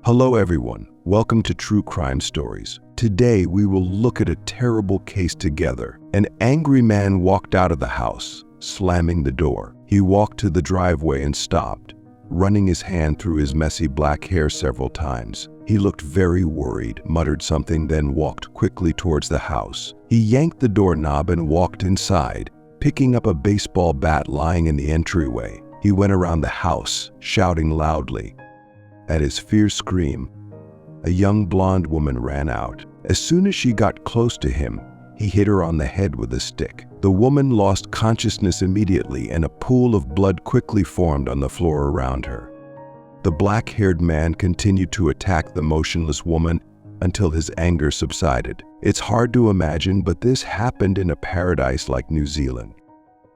Hello everyone, welcome to True Crime Stories. Today we will look at a terrible case together. An angry man walked out of the house, slamming the door. He walked to the driveway and stopped, running his hand through his messy black hair several times. He looked very worried, muttered something, then walked quickly towards the house. He yanked the doorknob and walked inside, picking up a baseball bat lying in the entryway. He went around the house, shouting loudly. At his fierce scream, a young blonde woman ran out. As soon as she got close to him, he hit her on the head with a stick. The woman lost consciousness immediately, and a pool of blood quickly formed on the floor around her. The black-haired man continued to attack the motionless woman until his anger subsided. It's hard to imagine, but this happened in a paradise like New Zealand.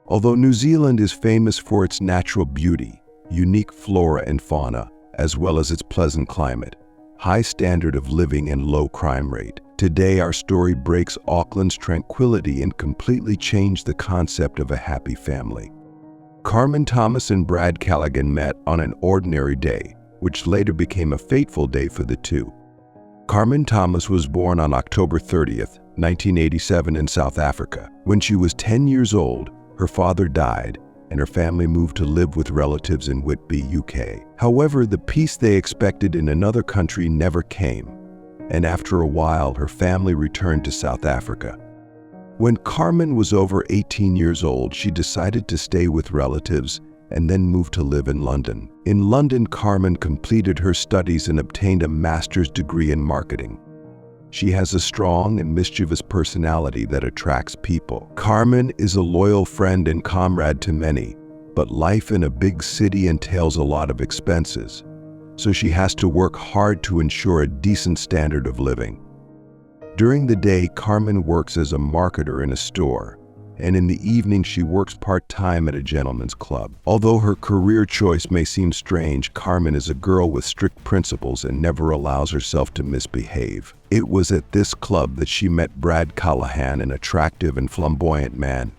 Although New Zealand is famous for its natural beauty, unique flora and fauna, as well as its pleasant climate, high standard of living and low crime rate. Today our story breaks Auckland's tranquility and completely changed the concept of a happy family. Carmen Thomas and Brad Callaghan met on an ordinary day, which later became a fateful day for the two. Carmen Thomas was born on October 30th, 1987 in South Africa. When she was 10 years old, her father died, and her family moved to live with relatives in Whitby, UK. However, the peace they expected in another country never came, and after a while, her family returned to South Africa. When Carmen was over 18 years old, she decided to stay with relatives and then moved to live in London. In London, Carmen completed her studies and obtained a master's degree in marketing. She has a strong and mischievous personality that attracts people. Carmen is a loyal friend and comrade to many, but life in a big city entails a lot of expenses, so she has to work hard to ensure a decent standard of living. During the day, Carmen works as a marketer in a store, and in the evening she works part-time at a gentleman's club. Although her career choice may seem strange, Carmen is a girl with strict principles and never allows herself to misbehave. It was at this club that she met Brad Callaghan, an attractive and flamboyant man.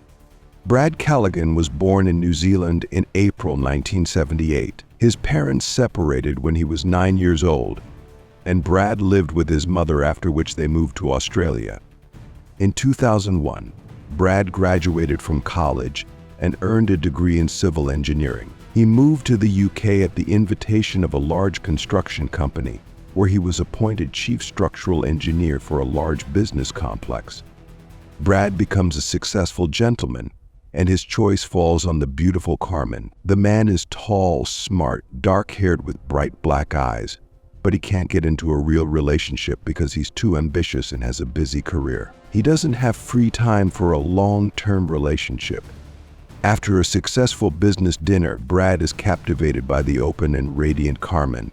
Brad Callaghan was born in New Zealand in April 1978. His parents separated when he was 9 years old, and Brad lived with his mother, after which they moved to Australia. In 2001, Brad graduated from college and earned a degree in civil engineering. He moved to the UK at the invitation of a large construction company, where he was appointed chief structural engineer for a large business complex. Brad becomes a successful gentleman, and his choice falls on the beautiful Carmen. The man is tall, smart, dark-haired with bright black eyes, but he can't get into a real relationship because he's too ambitious and has a busy career. He doesn't have free time for a long-term relationship. After a successful business dinner, Brad is captivated by the open and radiant Carmen.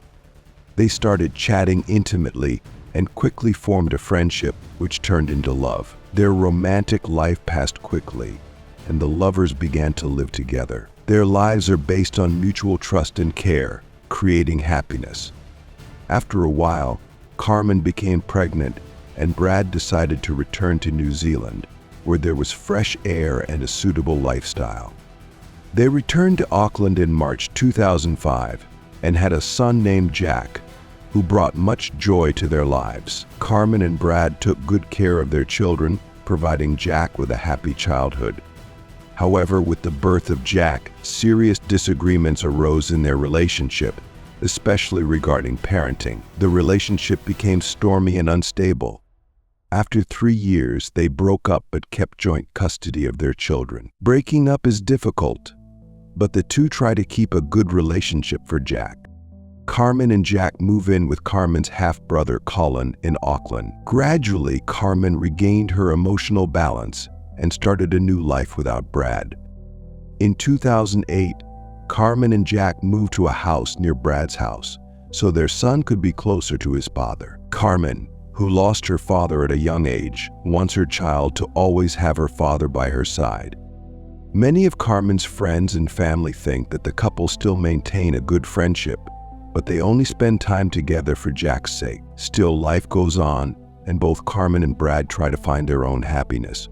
They started chatting intimately and quickly formed a friendship, which turned into love. Their romantic life passed quickly, and the lovers began to live together. Their lives are based on mutual trust and care, creating happiness. After a while, Carmen became pregnant, and Brad decided to return to New Zealand, where there was fresh air and a suitable lifestyle. They returned to Auckland in March 2005 and had a son named Jack, who brought much joy to their lives. Carmen and Brad took good care of their children, providing Jack with a happy childhood. However, with the birth of Jack, serious disagreements arose in their relationship, especially regarding parenting. The relationship became stormy and unstable. After 3 years, they broke up but kept joint custody of their children. Breaking up is difficult, but the two try to keep a good relationship for Jack. Carmen and Jack move in with Carmen's half-brother Callaghan in Auckland. Gradually, Carmen regained her emotional balance and started a new life without Brad. In 2008, Carmen and Jack moved to a house near Brad's house, so their son could be closer to his father. Carmen, who lost her father at a young age, wants her child to always have her father by her side. Many of Carmen's friends and family think that the couple still maintain a good friendship, but they only spend time together for Jack's sake. Still, life goes on, and both Carmen and Brad try to find their own happiness.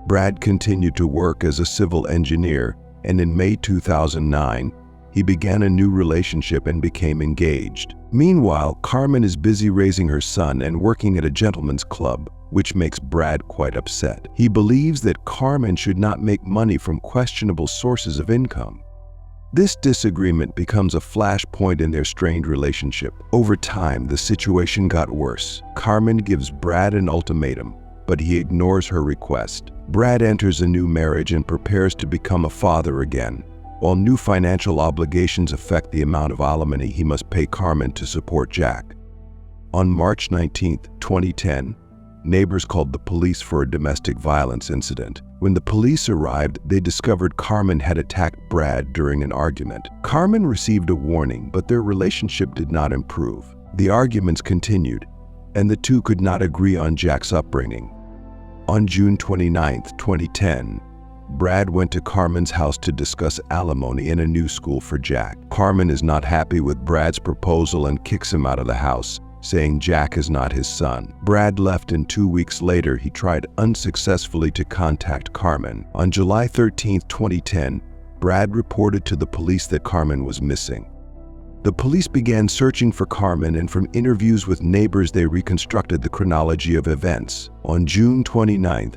Brad continued to work as a civil engineer, and in May 2009, He began a new relationship and became engaged. Meanwhile, Carmen is busy raising her son and working at a gentleman's club, which makes Brad quite upset. He believes that Carmen should not make money from questionable sources of income. This disagreement becomes a flashpoint in their strained relationship. Over time, the situation got worse. Carmen gives Brad an ultimatum, but he ignores her request. Brad enters a new marriage and prepares to become a father again, while new financial obligations affect the amount of alimony he must pay Carmen to support Jack. On March 19, 2010, neighbors called the police for a domestic violence incident. When the police arrived, they discovered Carmen had attacked Brad during an argument. Carmen received a warning, but their relationship did not improve. The arguments continued, and the two could not agree on Jack's upbringing. On June 29, 2010, Brad went to Carmen's house to discuss alimony in a new school for Jack. Carmen is not happy with Brad's proposal and kicks him out of the house, saying Jack is not his son. Brad left, and 2 weeks later he tried unsuccessfully to contact Carmen. On July 13, 2010, Brad reported to the police that Carmen was missing. The police began searching for Carmen, and from interviews with neighbors they reconstructed the chronology of events. On June 29th,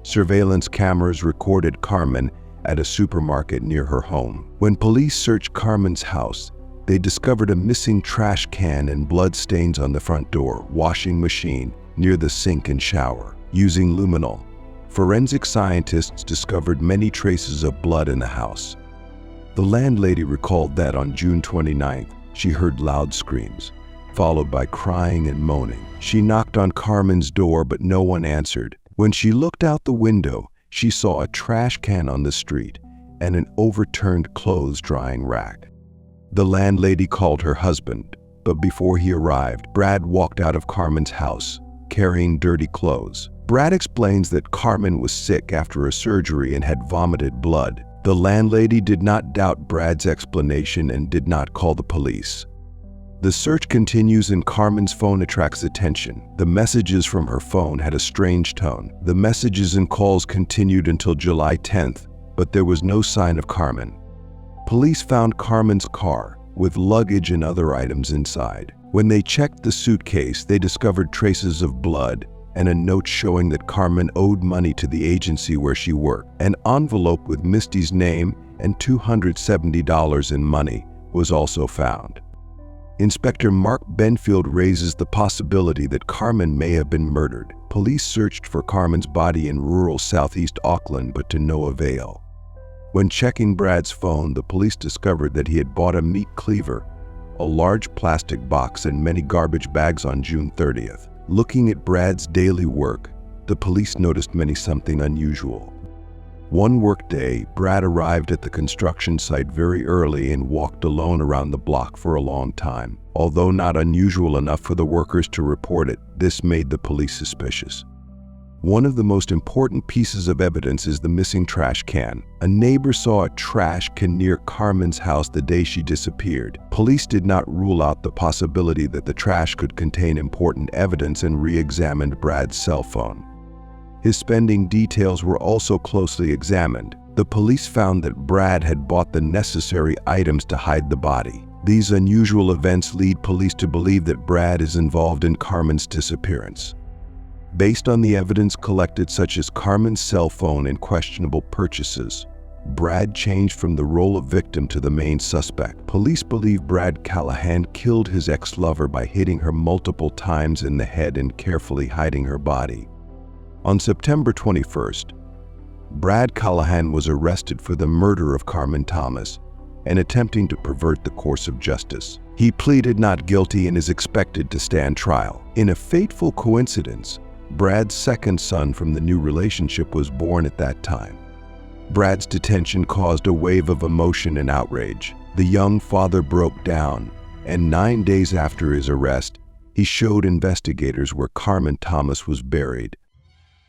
surveillance cameras recorded Carmen at a supermarket near her home. When police searched Carmen's house, they discovered a missing trash can and blood stains on the front door, washing machine, near the sink and shower. Using luminol, forensic scientists discovered many traces of blood in the house. The landlady recalled that on June 29th, she heard loud screams, followed by crying and moaning. She knocked on Carmen's door, but no one answered. When she looked out the window, she saw a trash can on the street and an overturned clothes drying rack. The landlady called her husband, but before he arrived, Brad walked out of Carmen's house, carrying dirty clothes. Brad explains that Carmen was sick after a surgery and had vomited blood. The landlady did not doubt Brad's explanation and did not call the police. The search continues and Carmen's phone attracts attention. The messages from her phone had a strange tone. The messages and calls continued until July 10th, but there was no sign of Carmen. Police found Carmen's car with luggage and other items inside. When they checked the suitcase, they discovered traces of blood and a note showing that Carmen owed money to the agency where she worked. An envelope with Misty's name and $270 in money was also found. Inspector Mark Benfield raises the possibility that Carmen may have been murdered. Police searched for Carmen's body in rural southeast Auckland, but to no avail. When checking Brad's phone, the police discovered that he had bought a meat cleaver, a large plastic box, and many garbage bags on June 30th. Looking at Brad's daily work, the police noticed something unusual. One workday, Brad arrived at the construction site very early and walked alone around the block for a long time. Although not unusual enough for the workers to report it, this made the police suspicious. One of the most important pieces of evidence is the missing trash can. A neighbor saw a trash can near Carmen's house the day she disappeared. Police did not rule out the possibility that the trash could contain important evidence and re-examined Brad's cell phone. His spending details were also closely examined. The police found that Brad had bought the necessary items to hide the body. These unusual events lead police to believe that Brad is involved in Carmen's disappearance. Based on the evidence collected, such as Carmen's cell phone and questionable purchases, Brad changed from the role of victim to the main suspect. Police believe Brad Callaghan killed his ex-lover by hitting her multiple times in the head and carefully hiding her body. On September 21st, Brad Callaghan was arrested for the murder of Carmen Thomas and attempting to pervert the course of justice. He pleaded not guilty and is expected to stand trial. In a fateful coincidence, Brad's second son from the new relationship was born at that time. Brad's detention caused a wave of emotion and outrage. The young father broke down, and 9 days after his arrest, he showed investigators where Carmen Thomas was buried.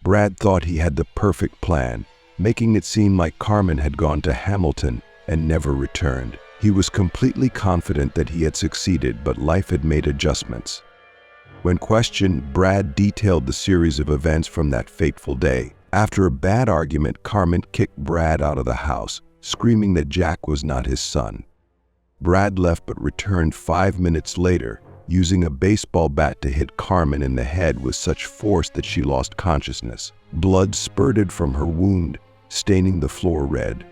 Brad thought he had the perfect plan, making it seem like Carmen had gone to Hamilton and never returned. He was completely confident that he had succeeded, but life had made adjustments. When questioned, Brad detailed the series of events from that fateful day. After a bad argument, Carmen kicked Brad out of the house, screaming that Jack was not his son. Brad left but returned 5 minutes later, using a baseball bat to hit Carmen in the head with such force that she lost consciousness. Blood spurted from her wound, staining the floor red.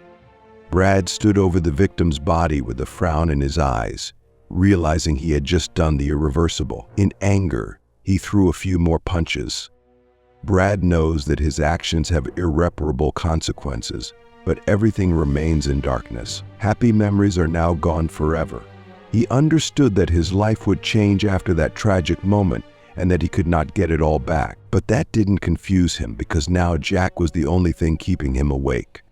Brad stood over the victim's body with a frown in his eyes, realizing he had just done the irreversible. In anger, he threw a few more punches. Brad knows that his actions have irreparable consequences, but everything remains in darkness. Happy memories are now gone forever. He understood that his life would change after that tragic moment and that he could not get it all back. But that didn't confuse him because now Jack was the only thing keeping him awake.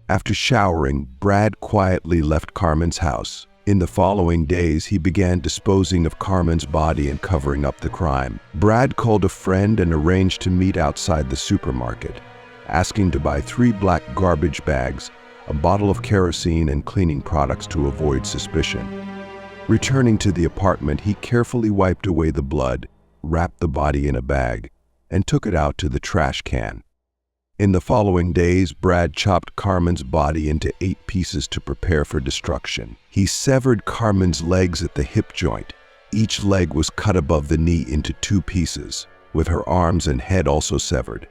After showering, Brad quietly left Carmen's house. In the following days, he began disposing of Carmen's body and covering up the crime. Brad called a friend and arranged to meet outside the supermarket, asking to buy 3 black garbage bags, a bottle of kerosene, and cleaning products to avoid suspicion. Returning to the apartment, he carefully wiped away the blood, wrapped the body in a bag, and took it out to the trash can. In the following days, Brad chopped Carmen's body into 8 pieces to prepare for destruction. He severed Carmen's legs at the hip joint. Each leg was cut above the knee into 2 pieces, with her arms and head also severed.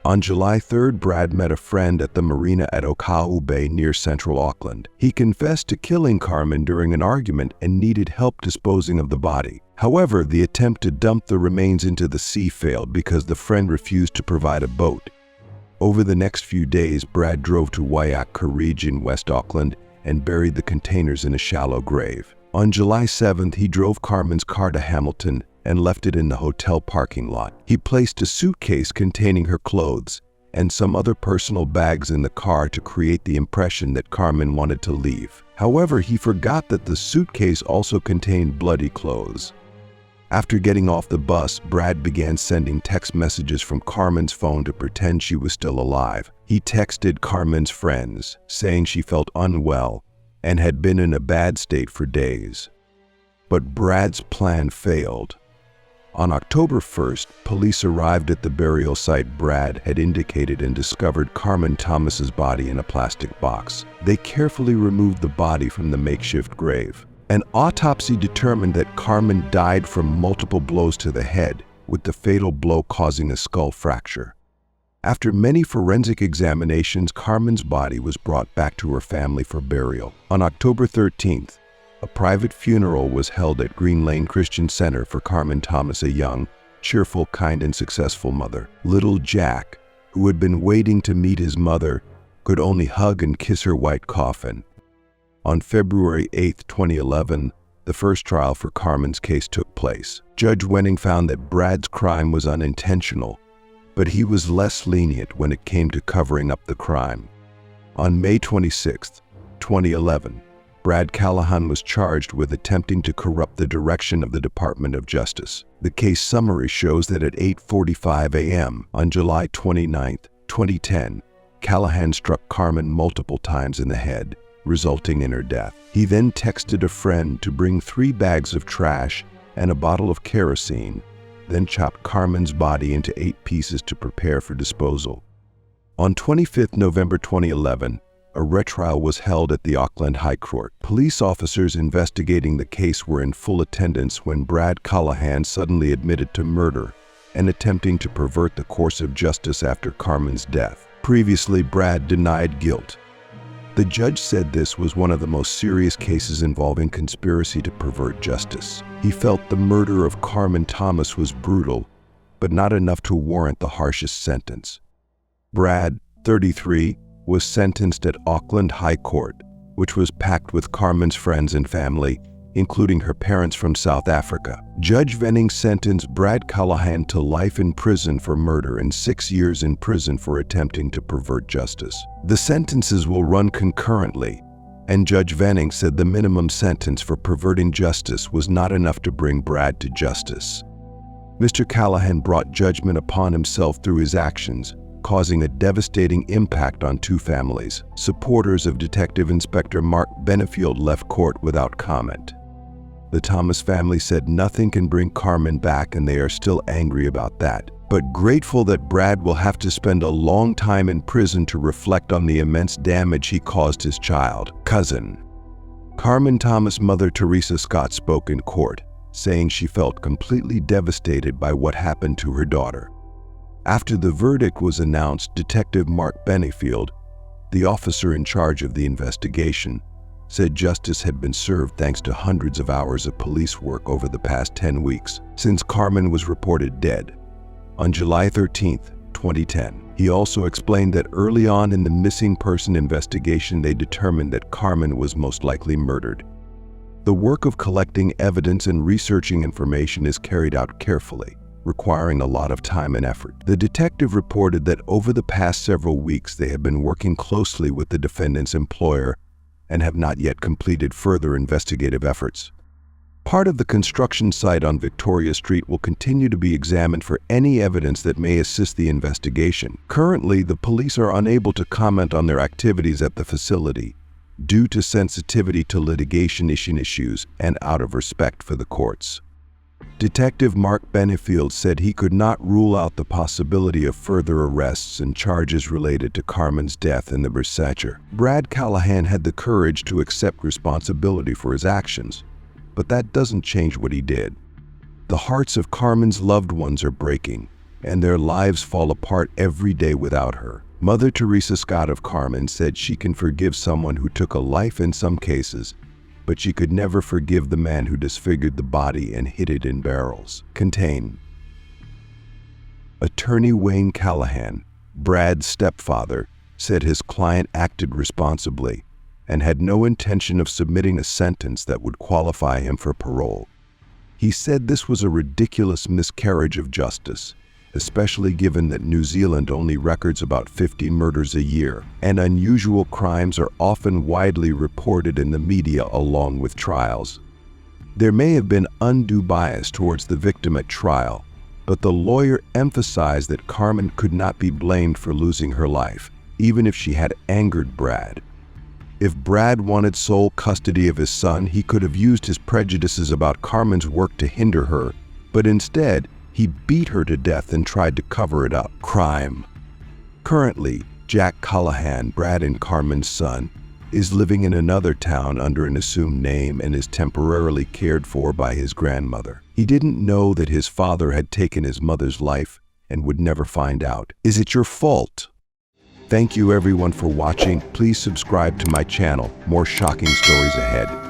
On July 3rd, Brad met a friend at the marina at Okau Bay near central Auckland. He confessed to killing Carmen during an argument and needed help disposing of the body. However, the attempt to dump the remains into the sea failed because the friend refused to provide a boat. Over the next few days, Brad drove to Waiaka Ridge in West Auckland and buried the containers in a shallow grave. On July 7th, he drove Carmen's car to Hamilton and left it in the hotel parking lot. He placed a suitcase containing her clothes and some other personal bags in the car to create the impression that Carmen wanted to leave. However, he forgot that the suitcase also contained bloody clothes. After getting off the bus, Brad began sending text messages from Carmen's phone to pretend she was still alive. He texted Carmen's friends, saying she felt unwell and had been in a bad state for days. But Brad's plan failed. On October 1st, police arrived at the burial site Brad had indicated and discovered Carmen Thomas's body in a plastic box. They carefully removed the body from the makeshift grave. An autopsy determined that Carmen died from multiple blows to the head, with the fatal blow causing a skull fracture. After many forensic examinations, Carmen's body was brought back to her family for burial. On October 13th, a private funeral was held at Green Lane Christian Center for Carmen Thomas, a young, cheerful, kind, and successful mother. Little Jack, who had been waiting to meet his mother, could only hug and kiss her white coffin. On February 8, 2011, the first trial for Carmen's case took place. Judge Wenning found that Brad's crime was unintentional, but he was less lenient when it came to covering up the crime. On May 26, 2011, Brad Callaghan was charged with attempting to corrupt the direction of the Department of Justice. The case summary shows that at 8:45 a.m. on July 29, 2010, Callaghan struck Carmen multiple times in the head, resulting in her death. He then texted a friend to bring 3 bags of trash and a bottle of kerosene, then chopped Carmen's body into 8 pieces to prepare for disposal. On 25 November 2011, a retrial was held at the Auckland High Court. Police officers investigating the case were in full attendance when Brad Callaghan suddenly admitted to murder and attempting to pervert the course of justice after Carmen's death. Previously, Brad denied guilt. The judge said this was one of the most serious cases involving conspiracy to pervert justice. He felt the murder of Carmen Thomas was brutal, but not enough to warrant the harshest sentence. Brad, 33, was sentenced at Auckland High Court, which was packed with Carmen's friends and family, including her parents from South Africa. Judge Wenning sentenced Brad Callaghan to life in prison for murder and 6 years in prison for attempting to pervert justice. The sentences will run concurrently, and Judge Wenning said the minimum sentence for perverting justice was not enough to bring Brad to justice. Mr. Callaghan brought judgment upon himself through his actions, causing a devastating impact on 2 families. Supporters of Detective Inspector Mark Benefield left court without comment. The Thomas family said nothing can bring Carmen back and they are still angry about that, but grateful that Brad will have to spend a long time in prison to reflect on the immense damage he caused his child. Cousin Carmen Thomas' mother, Teresa Scott, spoke in court, saying she felt completely devastated by what happened to her daughter. After the verdict was announced, Detective Mark Benefield, the officer in charge of the investigation, said justice had been served thanks to hundreds of hours of police work over the past 10 weeks since Carmen was reported dead on July 13, 2010. He also explained that early on in the missing person investigation, they determined that Carmen was most likely murdered. The work of collecting evidence and researching information is carried out carefully, requiring a lot of time and effort. The detective reported that over the past several weeks, they have been working closely with the defendant's employer and have not yet completed further investigative efforts. Part of the construction site on Victoria Street will continue to be examined for any evidence that may assist the investigation. Currently, the police are unable to comment on their activities at the facility due to sensitivity to litigation issues and out of respect for the courts. Detective Mark Benefield said he could not rule out the possibility of further arrests and charges related to Carmen's death in the Bersacher. Brad Callaghan had the courage to accept responsibility for his actions, but that doesn't change what he did. The hearts of Carmen's loved ones are breaking, and their lives fall apart every day without her. Mother Teresa Scott of Carmen said she can forgive someone who took a life in some cases, but she could never forgive the man who disfigured the body and hid it in barrels. Contain. Attorney Wayne Callaghan, Brad's stepfather, said his client acted responsibly and had no intention of submitting a sentence that would qualify him for parole. He said this was a ridiculous miscarriage of justice, especially given that New Zealand only records about 50 murders a year, and unusual crimes are often widely reported in the media along with trials. There may have been undue bias towards the victim at trial, but the lawyer emphasized that Carmen could not be blamed for losing her life, even if she had angered Brad. If Brad wanted sole custody of his son, he could have used his prejudices about Carmen's work to hinder her, but instead, he beat her to death and tried to cover it up. Crime. Currently, Jack Callaghan, Brad and Carmen's son, is living in another town under an assumed name and is temporarily cared for by his grandmother. He didn't know that his father had taken his mother's life and would never find out. Is it your fault? Thank you everyone for watching. Please subscribe to my channel. More shocking stories ahead.